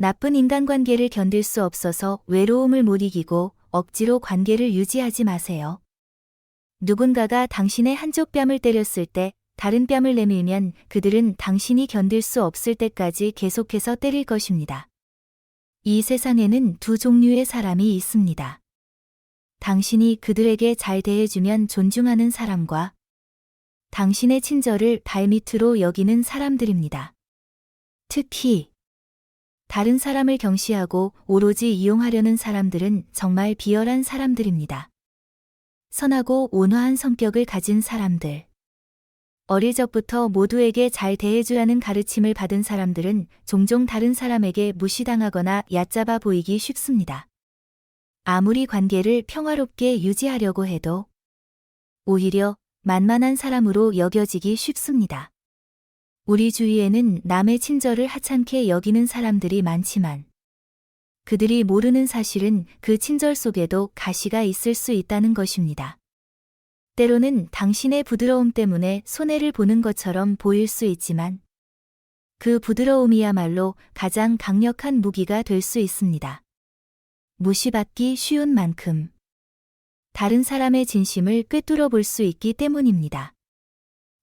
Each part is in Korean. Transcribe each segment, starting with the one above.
나쁜 인간관계를 견딜 수 없어서 외로움을 못 이기고 억지로 관계를 유지하지 마세요. 누군가가 당신의 한쪽 뺨을 때렸을 때 다른 뺨을 내밀면 그들은 당신이 견딜 수 없을 때까지 계속해서 때릴 것입니다. 이 세상에는 두 종류의 사람이 있습니다. 당신이 그들에게 잘 대해주면 존중하는 사람과 당신의 친절을 발밑으로 여기는 사람들입니다. 특히 다른 사람을 경시하고 오로지 이용하려는 사람들은 정말 비열한 사람들입니다. 선하고 온화한 성격을 가진 사람들. 어릴 적부터 모두에게 잘 대해주라는 가르침을 받은 사람들은 종종 다른 사람에게 무시당하거나 얕잡아 보이기 쉽습니다. 아무리 관계를 평화롭게 유지하려고 해도 오히려 만만한 사람으로 여겨지기 쉽습니다. 우리 주위에는 남의 친절을 하찮게 여기는 사람들이 많지만 그들이 모르는 사실은 그 친절 속에도 가시가 있을 수 있다는 것입니다. 때로는 당신의 부드러움 때문에 손해를 보는 것처럼 보일 수 있지만 그 부드러움이야말로 가장 강력한 무기가 될 수 있습니다. 무시받기 쉬운 만큼 다른 사람의 진심을 꿰뚫어 볼 수 있기 때문입니다.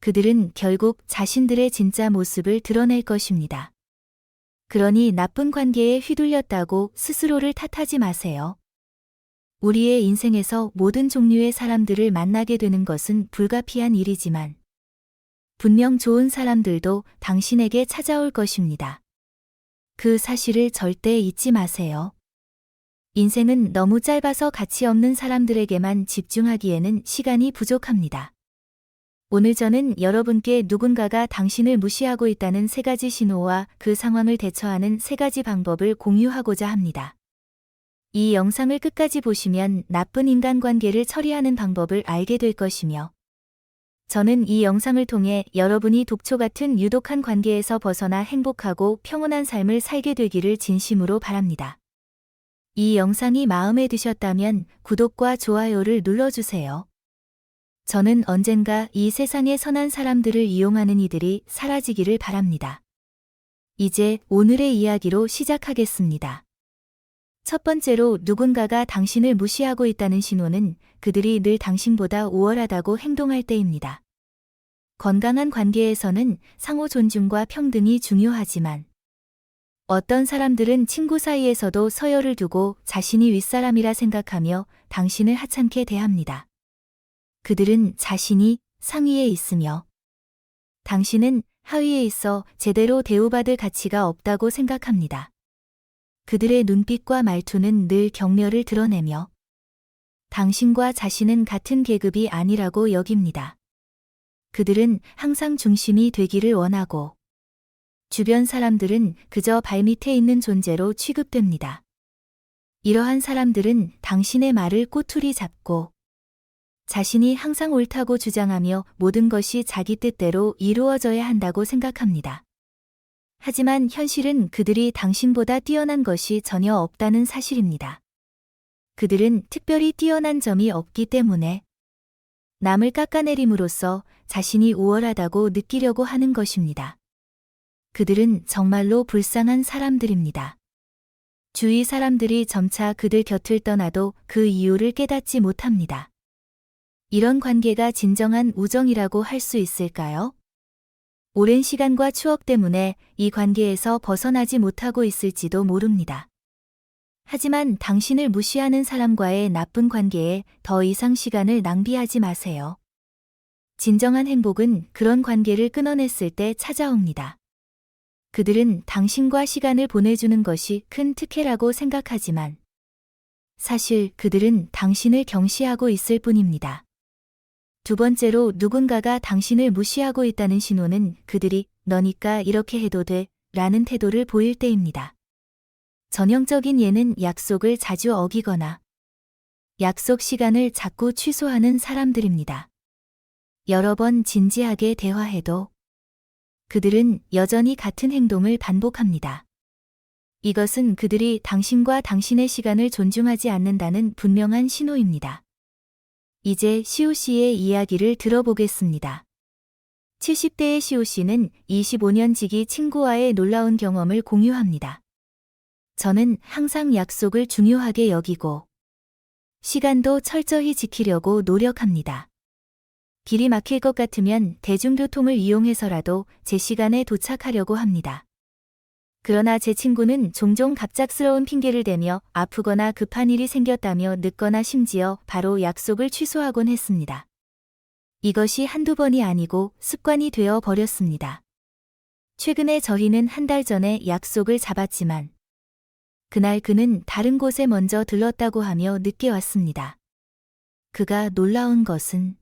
그들은 결국 자신들의 진짜 모습을 드러낼 것입니다. 그러니 나쁜 관계에 휘둘렸다고 스스로를 탓하지 마세요. 우리의 인생에서 모든 종류의 사람들을 만나게 되는 것은 불가피한 일이지만 분명 좋은 사람들도 당신에게 찾아올 것입니다. 그 사실을 절대 잊지 마세요. 인생은 너무 짧아서 가치 없는 사람들에게만 집중하기에는 시간이 부족합니다. 오늘 저는 여러분께 누군가가 당신을 무시하고 있다는 3가지 신호와 그 상황을 대처하는 3가지 방법을 공유하고자 합니다. 이 영상을 끝까지 보시면 나쁜 인간관계를 처리하는 방법을 알게 될 것이며 저는 이 영상을 통해 여러분이 독초 같은 유독한 관계에서 벗어나 행복하고 평온한 삶을 살게 되기를 진심으로 바랍니다. 이 영상이 마음에 드셨다면 구독과 좋아요를 눌러주세요. 저는 언젠가 이 세상의 선한 사람들을 이용하는 이들이 사라지기를 바랍니다. 이제 오늘의 이야기로 시작하겠습니다. 첫 번째로 누군가가 당신을 무시하고 있다는 신호는 그들이 늘 당신보다 우월하다고 행동할 때입니다. 건강한 관계에서는 상호 존중과 평등이 중요하지만 어떤 사람들은 친구 사이에서도 서열을 두고 자신이 윗사람이라 생각하며 당신을 하찮게 대합니다. 그들은 자신이 상위에 있으며 당신은 하위에 있어 제대로 대우받을 가치가 없다고 생각합니다. 그들의 눈빛과 말투는 늘 격려를 드러내며 당신과 자신은 같은 계급이 아니라고 여깁니다. 그들은 항상 중심이 되기를 원하고 주변 사람들은 그저 발밑에 있는 존재로 취급됩니다. 이러한 사람들은 당신의 말을 꼬투리 잡고 자신이 항상 옳다고 주장하며 모든 것이 자기 뜻대로 이루어져야 한다고 생각합니다. 하지만 현실은 그들이 당신보다 뛰어난 것이 전혀 없다는 사실입니다. 그들은 특별히 뛰어난 점이 없기 때문에 남을 깎아내림으로써 자신이 우월하다고 느끼려고 하는 것입니다. 그들은 정말로 불쌍한 사람들입니다. 주위 사람들이 점차 그들 곁을 떠나도 그 이유를 깨닫지 못합니다. 이런 관계가 진정한 우정이라고 할 수 있을까요? 오랜 시간과 추억 때문에 이 관계에서 벗어나지 못하고 있을지도 모릅니다. 하지만 당신을 무시하는 사람과의 나쁜 관계에 더 이상 시간을 낭비하지 마세요. 진정한 행복은 그런 관계를 끊어냈을 때 찾아옵니다. 그들은 당신과 시간을 보내주는 것이 큰 특혜라고 생각하지만 사실 그들은 당신을 경시하고 있을 뿐입니다. 두 번째로 누군가가 당신을 무시하고 있다는 신호는 그들이 너니까 이렇게 해도 돼 라는 태도를 보일 때입니다. 전형적인 예는 약속을 자주 어기거나 약속 시간을 자꾸 취소하는 사람들입니다. 여러 번 진지하게 대화해도 그들은 여전히 같은 행동을 반복합니다. 이것은 그들이 당신과 당신의 시간을 존중하지 않는다는 분명한 신호입니다. 이제 시우 씨의 이야기를 들어보겠습니다. 70대의 시우 씨는 25년 지기 친구와의 놀라운 경험을 공유합니다. 저는 항상 약속을 중요하게 여기고 시간도 철저히 지키려고 노력합니다. 길이 막힐 것 같으면 대중교통을 이용해서라도 제 시간에 도착하려고 합니다. 그러나 제 친구는 종종 갑작스러운 핑계를 대며 아프거나 급한 일이 생겼다며 늦거나 심지어 바로 약속을 취소하곤 했습니다. 이것이 한두 번이 아니고 습관이 되어 버렸습니다. 최근에 저희는 한 달 전에 약속을 잡았지만 그날 그는 다른 곳에 먼저 들렀다고 하며 늦게 왔습니다. 그가 놀라운 것은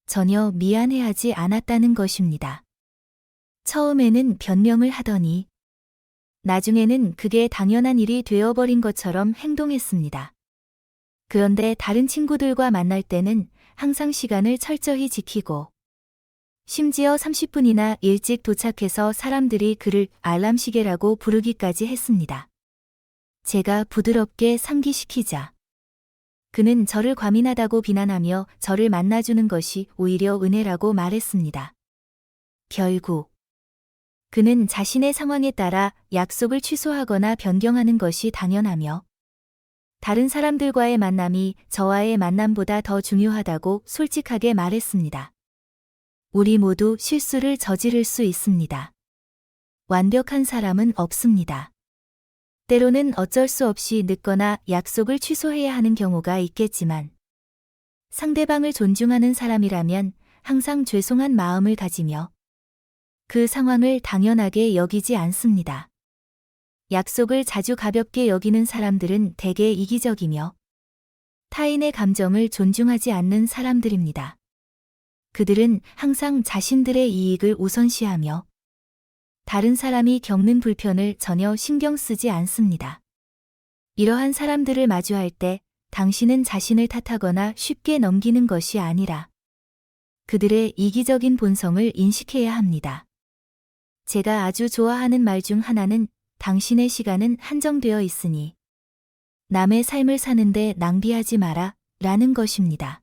전혀 미안해하지 않았다는 것입니다. 처음에는 변명을 하더니 나중에는 그게 당연한 일이 되어버린 것처럼 행동했습니다. 그런데 다른 친구들과 만날 때는 항상 시간을 철저히 지키고 심지어 30분이나 일찍 도착해서 사람들이 그를 알람시계라고 부르기까지 했습니다. 제가 부드럽게 상기시키자 그는 저를 과민하다고 비난하며 저를 만나주는 것이 오히려 은혜라고 말했습니다. 결국 그는 자신의 상황에 따라 약속을 취소하거나 변경하는 것이 당연하며 다른 사람들과의 만남이 저와의 만남보다 더 중요하다고 솔직하게 말했습니다. 우리 모두 실수를 저지를 수 있습니다. 완벽한 사람은 없습니다. 때로는 어쩔 수 없이 늦거나 약속을 취소해야 하는 경우가 있겠지만 상대방을 존중하는 사람이라면 항상 죄송한 마음을 가지며 그 상황을 당연하게 여기지 않습니다. 약속을 자주 가볍게 여기는 사람들은 대개 이기적이며 타인의 감정을 존중하지 않는 사람들입니다. 그들은 항상 자신들의 이익을 우선시하며 다른 사람이 겪는 불편을 전혀 신경 쓰지 않습니다. 이러한 사람들을 마주할 때 당신은 자신을 탓하거나 쉽게 넘기는 것이 아니라 그들의 이기적인 본성을 인식해야 합니다. 제가 아주 좋아하는 말 중 하나는 당신의 시간은 한정되어 있으니 남의 삶을 사는데 낭비하지 마라 라는 것입니다.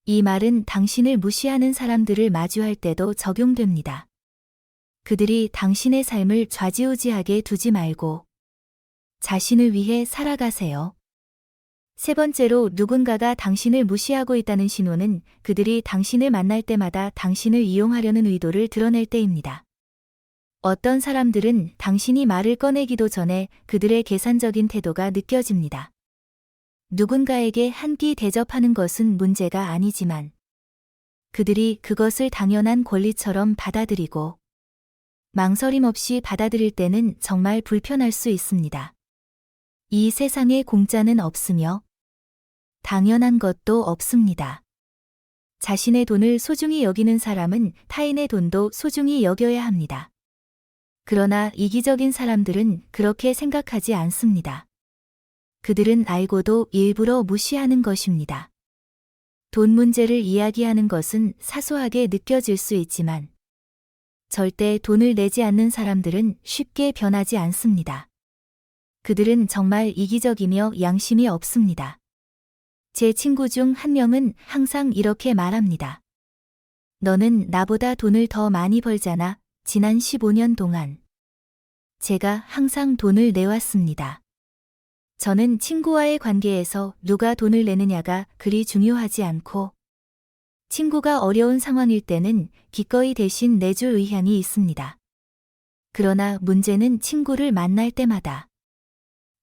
이 말은 당신을 무시하는 사람들을 마주할 때도 적용됩니다. 그들이 당신의 삶을 좌지우지하게 두지 말고 자신을 위해 살아가세요. 세 번째로 누군가가 당신을 무시하고 있다는 신호는 그들이 당신을 만날 때마다 당신을 이용하려는 의도를 드러낼 때입니다. 어떤 사람들은 당신이 말을 꺼내기도 전에 그들의 계산적인 태도가 느껴집니다. 누군가에게 한 끼 대접하는 것은 문제가 아니지만 그들이 그것을 당연한 권리처럼 받아들이고 망설임 없이 받아들일 때는 정말 불편할 수 있습니다. 이 세상에 공짜는 없으며 당연한 것도 없습니다. 자신의 돈을 소중히 여기는 사람은 타인의 돈도 소중히 여겨야 합니다. 그러나 이기적인 사람들은 그렇게 생각하지 않습니다. 그들은 알고도 일부러 무시하는 것입니다. 돈 문제를 이야기하는 것은 사소하게 느껴질 수 있지만 절대 돈을 내지 않는 사람들은 쉽게 변하지 않습니다. 그들은 정말 이기적이며 양심이 없습니다. 제 친구 중 한 명은 항상 이렇게 말합니다. 너는 나보다 돈을 더 많이 벌잖아. 지난 15년 동안 제가 항상 돈을 내왔습니다. 저는 친구와의 관계에서 누가 돈을 내느냐가 그리 중요하지 않고 친구가 어려운 상황일 때는 기꺼이 대신 내줄 의향이 있습니다. 그러나 문제는 친구를 만날 때마다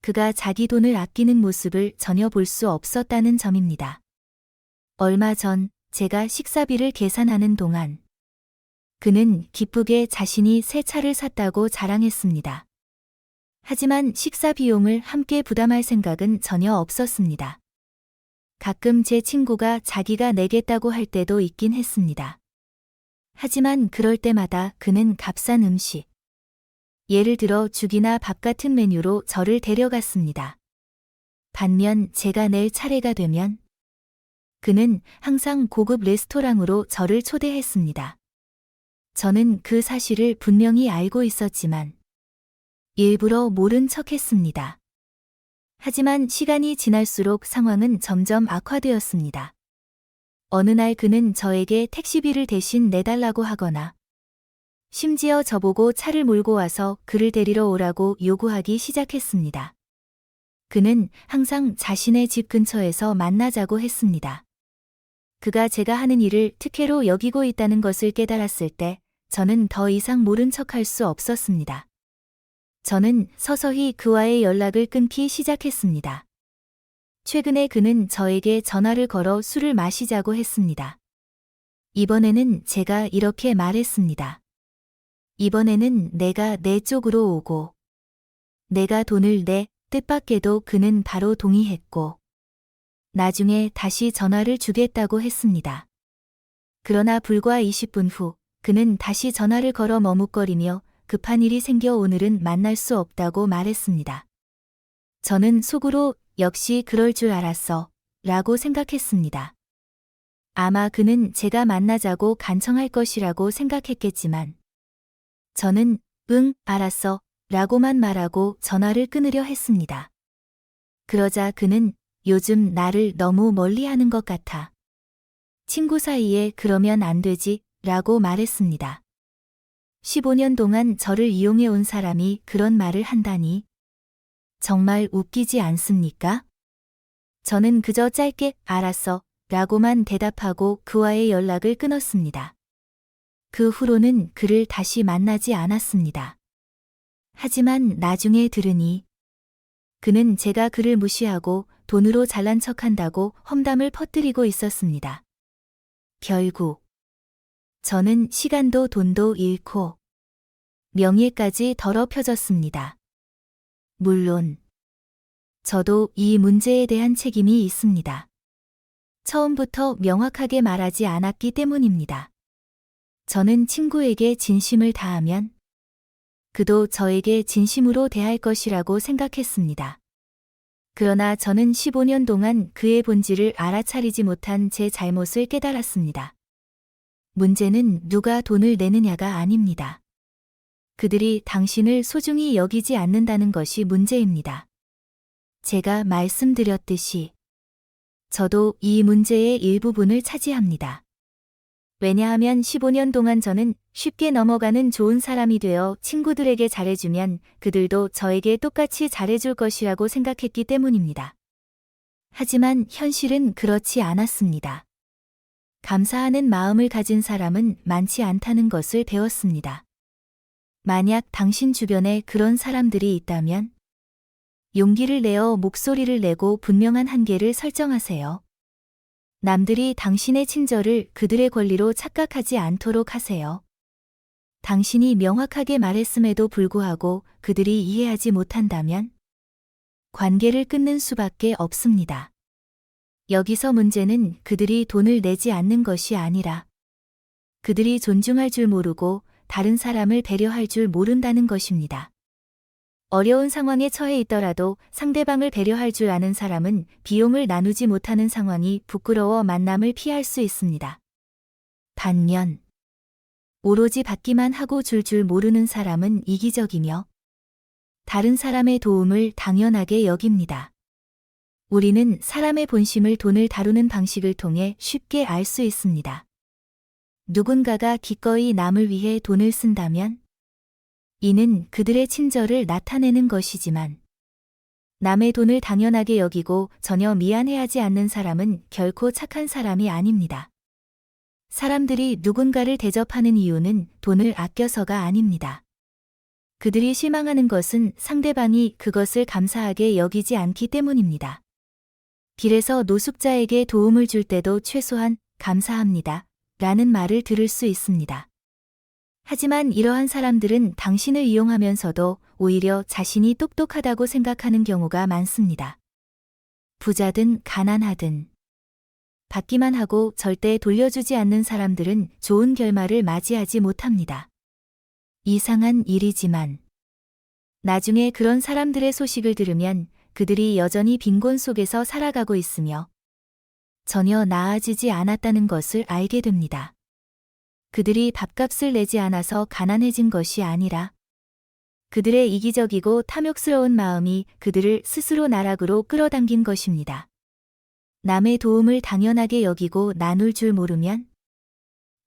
그가 자기 돈을 아끼는 모습을 전혀 볼 수 없었다는 점입니다. 얼마 전 제가 식사비를 계산하는 동안 그는 기쁘게 자신이 새 차를 샀다고 자랑했습니다. 하지만 식사 비용을 함께 부담할 생각은 전혀 없었습니다. 가끔 제 친구가 자기가 내겠다고 할 때도 있긴 했습니다. 하지만 그럴 때마다 그는 값싼 음식, 예를 들어 죽이나 밥 같은 메뉴로 저를 데려갔습니다. 반면 제가 낼 차례가 되면 그는 항상 고급 레스토랑으로 저를 초대했습니다. 저는 그 사실을 분명히 알고 있었지만 일부러 모른 척했습니다. 하지만 시간이 지날수록 상황은 점점 악화되었습니다. 어느 날 그는 저에게 택시비를 대신 내달라고 하거나 심지어 저보고 차를 몰고 와서 그를 데리러 오라고 요구하기 시작했습니다. 그는 항상 자신의 집 근처에서 만나자고 했습니다. 그가 제가 하는 일을 특혜로 여기고 있다는 것을 깨달았을 때 저는 더 이상 모른 척할 수 없었습니다. 저는 서서히 그와의 연락을 끊기 시작했습니다. 최근에 그는 저에게 전화를 걸어 술을 마시자고 했습니다. 이번에는 제가 이렇게 말했습니다. 이번에는 내가 내 쪽으로 오고 내가 돈을 내 뜻밖에도 그는 바로 동의했고 나중에 다시 전화를 주겠다고 했습니다. 그러나 불과 20분 후 그는 다시 전화를 걸어 머뭇거리며 급한 일이 생겨 오늘은 만날 수 없다고 말했습니다. 저는 속으로 역시 그럴 줄 알았어 라고 생각했습니다. 아마 그는 제가 만나자고 간청할 것이라고 생각했겠지만 저는 응, 알았어 라고만 말하고 전화를 끊으려 했습니다. 그러자 그는 요즘 나를 너무 멀리하는 것 같아. 친구 사이에 그러면 안 되지 라고 말했습니다. 15년 동안 저를 이용해 온 사람이 그런 말을 한다니 정말 웃기지 않습니까? 저는 그저 짧게 알았어 라고만 대답하고 그와의 연락을 끊었습니다. 그 후로는 그를 다시 만나지 않았습니다. 하지만 나중에 들으니 그는 제가 그를 무시하고 돈으로 잘난 척한다고 험담을 퍼뜨리고 있었습니다. 결국 저는 시간도 돈도 잃고 명예까지 더럽혀졌습니다. 물론 저도 이 문제에 대한 책임이 있습니다. 처음부터 명확하게 말하지 않았기 때문입니다. 저는 친구에게 진심을 다하면 그도 저에게 진심으로 대할 것이라고 생각했습니다. 그러나 저는 15년 동안 그의 본질을 알아차리지 못한 제 잘못을 깨달았습니다. 문제는 누가 돈을 내느냐가 아닙니다. 그들이 당신을 소중히 여기지 않는다는 것이 문제입니다. 제가 말씀드렸듯이 저도 이 문제의 일부분을 차지합니다. 왜냐하면 15년 동안 저는 쉽게 넘어가는 좋은 사람이 되어 친구들에게 잘해주면 그들도 저에게 똑같이 잘해줄 것이라고 생각했기 때문입니다. 하지만 현실은 그렇지 않았습니다. 감사하는 마음을 가진 사람은 많지 않다는 것을 배웠습니다. 만약 당신 주변에 그런 사람들이 있다면 용기를 내어 목소리를 내고 분명한 한계를 설정하세요. 남들이 당신의 친절을 그들의 권리로 착각하지 않도록 하세요. 당신이 명확하게 말했음에도 불구하고 그들이 이해하지 못한다면 관계를 끊는 수밖에 없습니다. 여기서 문제는 그들이 돈을 내지 않는 것이 아니라 그들이 존중할 줄 모르고 다른 사람을 배려할 줄 모른다는 것입니다. 어려운 상황에 처해 있더라도 상대방을 배려할 줄 아는 사람은 비용을 나누지 못하는 상황이 부끄러워 만남을 피할 수 있습니다. 반면 오로지 받기만 하고 줄 모르는 사람은 이기적이며 다른 사람의 도움을 당연하게 여깁니다. 우리는 사람의 본심을 돈을 다루는 방식을 통해 쉽게 알 수 있습니다. 누군가가 기꺼이 남을 위해 돈을 쓴다면 이는 그들의 친절을 나타내는 것이지만 남의 돈을 당연하게 여기고 전혀 미안해하지 않는 사람은 결코 착한 사람이 아닙니다. 사람들이 누군가를 대접하는 이유는 돈을 아껴서가 아닙니다. 그들이 실망하는 것은 상대방이 그것을 감사하게 여기지 않기 때문입니다. 길에서 노숙자에게 도움을 줄 때도 최소한 감사합니다 라는 말을 들을 수 있습니다. 하지만 이러한 사람들은 당신을 이용하면서도 오히려 자신이 똑똑하다고 생각하는 경우가 많습니다. 부자든 가난하든 받기만 하고 절대 돌려주지 않는 사람들은 좋은 결말을 맞이하지 못합니다. 이상한 일이지만 나중에 그런 사람들의 소식을 들으면 그들이 여전히 빈곤 속에서 살아가고 있으며 전혀 나아지지 않았다는 것을 알게 됩니다. 그들이 밥값을 내지 않아서 가난해진 것이 아니라 그들의 이기적이고 탐욕스러운 마음이 그들을 스스로 나락으로 끌어당긴 것입니다. 남의 도움을 당연하게 여기고 나눌 줄 모르면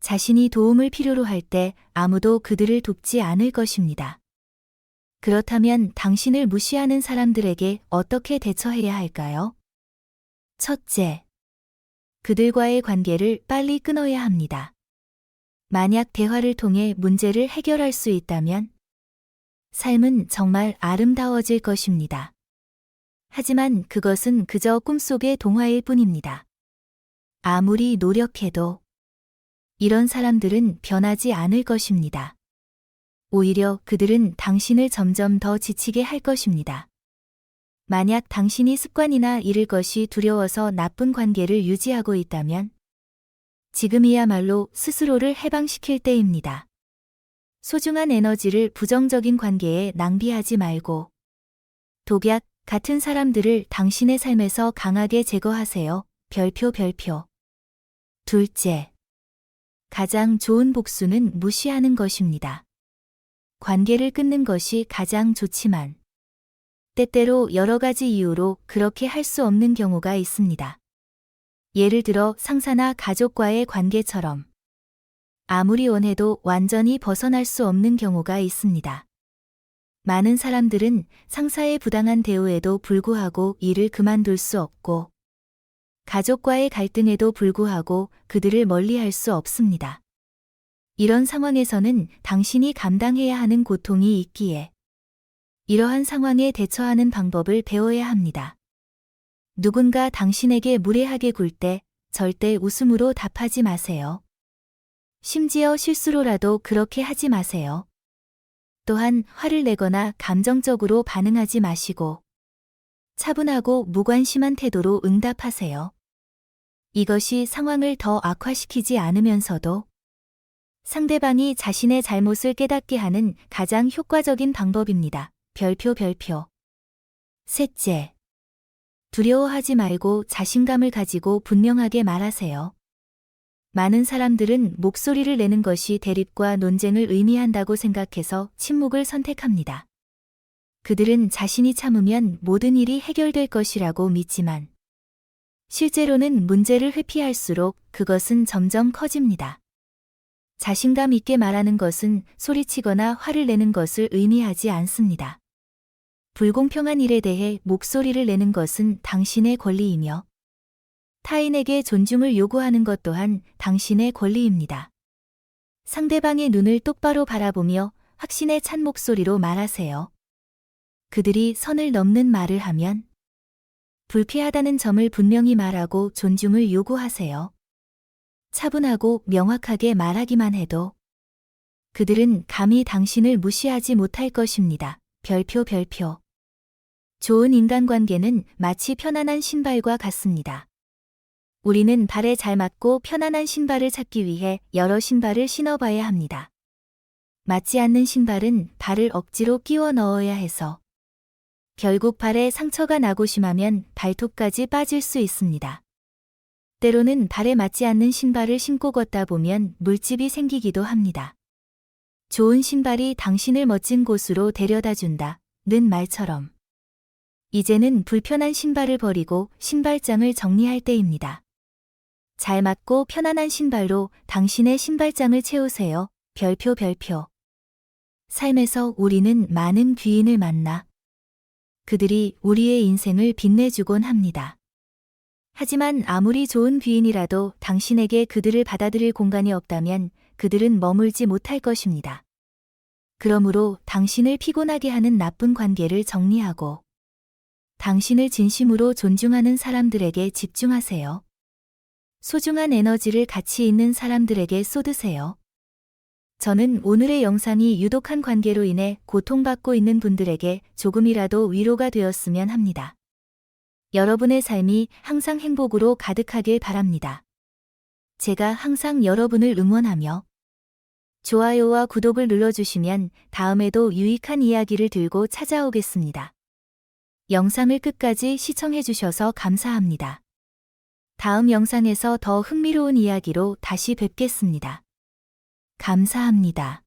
자신이 도움을 필요로 할 때 아무도 그들을 돕지 않을 것입니다. 그렇다면 당신을 무시하는 사람들에게 어떻게 대처해야 할까요? 첫째, 그들과의 관계를 빨리 끊어야 합니다. 만약 대화를 통해 문제를 해결할 수 있다면 삶은 정말 아름다워질 것입니다. 하지만 그것은 그저 꿈속의 동화일 뿐입니다. 아무리 노력해도 이런 사람들은 변하지 않을 것입니다. 오히려 그들은 당신을 점점 더 지치게 할 것입니다. 만약 당신이 습관이나 잃을 것이 두려워서 나쁜 관계를 유지하고 있다면 지금이야말로 스스로를 해방시킬 때입니다. 소중한 에너지를 부정적인 관계에 낭비하지 말고 독약 같은 사람들을 당신의 삶에서 강하게 제거하세요. 별표. 둘째, 가장 좋은 복수는 무시하는 것입니다. 관계를 끊는 것이 가장 좋지만 때때로 여러 가지 이유로 그렇게 할 수 없는 경우가 있습니다. 예를 들어 상사나 가족과의 관계처럼 아무리 원해도 완전히 벗어날 수 없는 경우가 있습니다. 많은 사람들은 상사의 부당한 대우에도 불구하고 일을 그만둘 수 없고 가족과의 갈등에도 불구하고 그들을 멀리할 수 없습니다. 이런 상황에서는 당신이 감당해야 하는 고통이 있기에 이러한 상황에 대처하는 방법을 배워야 합니다. 누군가 당신에게 무례하게 굴 때 절대 웃음으로 답하지 마세요. 심지어 실수로라도 그렇게 하지 마세요. 또한 화를 내거나 감정적으로 반응하지 마시고 차분하고 무관심한 태도로 응답하세요. 이것이 상황을 더 악화시키지 않으면서도 상대방이 자신의 잘못을 깨닫게 하는 가장 효과적인 방법입니다. 별표. 셋째, 두려워하지 말고 자신감을 가지고 분명하게 말하세요. 많은 사람들은 목소리를 내는 것이 대립과 논쟁을 의미한다고 생각해서 침묵을 선택합니다. 그들은 자신이 참으면 모든 일이 해결될 것이라고 믿지만 실제로는 문제를 회피할수록 그것은 점점 커집니다. 자신감 있게 말하는 것은 소리치거나 화를 내는 것을 의미하지 않습니다. 불공평한 일에 대해 목소리를 내는 것은 당신의 권리이며 타인에게 존중을 요구하는 것 또한 당신의 권리입니다. 상대방의 눈을 똑바로 바라보며 확신에 찬 목소리로 말하세요. 그들이 선을 넘는 말을 하면 불쾌하다는 점을 분명히 말하고 존중을 요구하세요. 차분하고 명확하게 말하기만 해도 그들은 감히 당신을 무시하지 못할 것입니다. 별표. 좋은 인간관계는 마치 편안한 신발과 같습니다. 우리는 발에 잘 맞고 편안한 신발을 찾기 위해 여러 신발을 신어봐야 합니다. 맞지 않는 신발은 발을 억지로 끼워 넣어야 해서 결국 발에 상처가 나고 심하면 발톱까지 빠질 수 있습니다. 때로는 발에 맞지 않는 신발을 신고 걷다 보면 물집이 생기기도 합니다. 좋은 신발이 당신을 멋진 곳으로 데려다 준다는 말처럼 이제는 불편한 신발을 버리고 신발장을 정리할 때입니다. 잘 맞고 편안한 신발로 당신의 신발장을 채우세요. 별표. 삶에서 우리는 많은 귀인을 만나 그들이 우리의 인생을 빛내주곤 합니다. 하지만 아무리 좋은 귀인이라도 당신에게 그들을 받아들일 공간이 없다면 그들은 머물지 못할 것입니다. 그러므로 당신을 피곤하게 하는 나쁜 관계를 정리하고 당신을 진심으로 존중하는 사람들에게 집중하세요. 소중한 에너지를 가치 있는 사람들에게 쏟으세요. 저는 오늘의 영상이 유독한 관계로 인해 고통받고 있는 분들에게 조금이라도 위로가 되었으면 합니다. 여러분의 삶이 항상 행복으로 가득하길 바랍니다. 제가 항상 여러분을 응원하며 좋아요와 구독을 눌러주시면 다음에도 유익한 이야기를 들고 찾아오겠습니다. 영상을 끝까지 시청해주셔서 감사합니다. 다음 영상에서 더 흥미로운 이야기로 다시 뵙겠습니다. 감사합니다.